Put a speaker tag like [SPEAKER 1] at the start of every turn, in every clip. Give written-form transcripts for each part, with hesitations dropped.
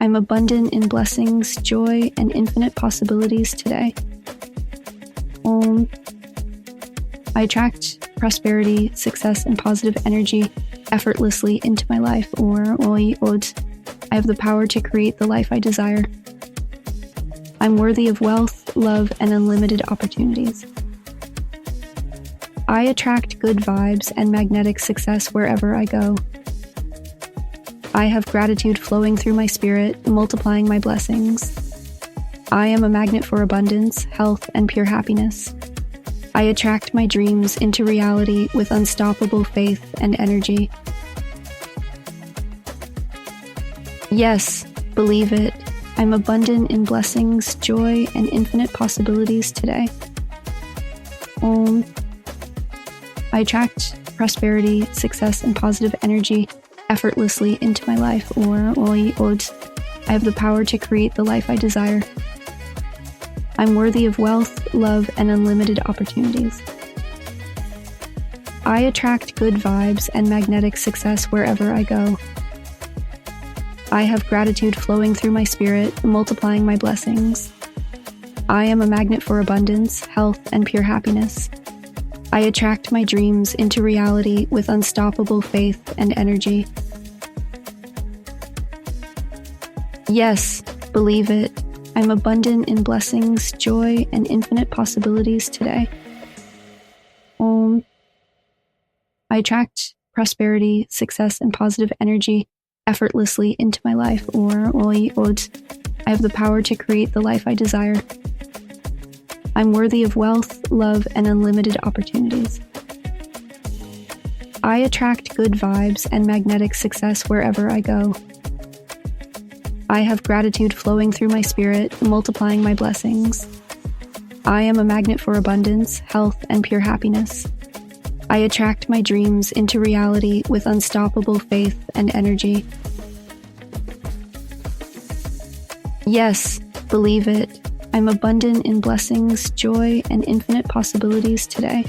[SPEAKER 1] I'm abundant in blessings, joy, and infinite possibilities today. Om. I attract prosperity, success, and positive energy effortlessly into my life. Or Oi Od. I have the power to create the life I desire. I'm worthy of wealth, love, and unlimited opportunities. I attract good vibes and magnetic success wherever I go. I have gratitude flowing through my spirit, multiplying my blessings. I am a magnet for abundance, health, and pure happiness. I attract my dreams into reality with unstoppable faith and energy. Yes, believe it. I'm abundant in blessings, joy, and infinite possibilities today. Om. I attract prosperity, success, and positive energy effortlessly into my life. Or Oi Od. I have the power to create the life I desire. I'm worthy of wealth, love, and unlimited opportunities. I attract good vibes and magnetic success wherever I go. I have gratitude flowing through my spirit, multiplying my blessings. I am a magnet for abundance, health, and pure happiness. I attract my dreams into reality with unstoppable faith and energy. Yes, believe it. I'm abundant in blessings, joy, and infinite possibilities today. Om. I attract prosperity, success, and positive energy effortlessly into my life. Or Oi Od. I have the power to create the life I desire. I'm worthy of wealth, love, and unlimited opportunities. I attract good vibes and magnetic success wherever I go. I have gratitude flowing through my spirit, multiplying my blessings. I am a magnet for abundance, health, and pure happiness. I attract my dreams into reality with unstoppable faith and energy. Yes, believe it. I'm abundant in blessings, joy, and infinite possibilities today.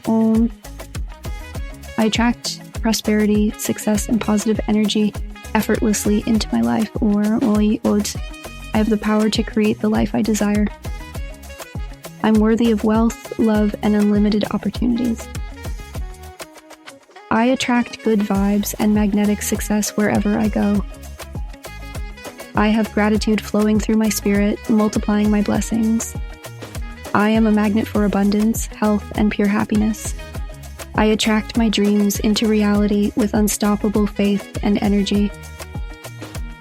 [SPEAKER 1] Om. I attract prosperity, success, and positive energy effortlessly into my life. Or Oi Od. I have the power to create the life I desire. I'm worthy of wealth, love, and unlimited opportunities. I attract good vibes and magnetic success wherever I go. I have gratitude flowing through my spirit, multiplying my blessings. I am a magnet for abundance, health, and pure happiness. I attract my dreams into reality with unstoppable faith and energy.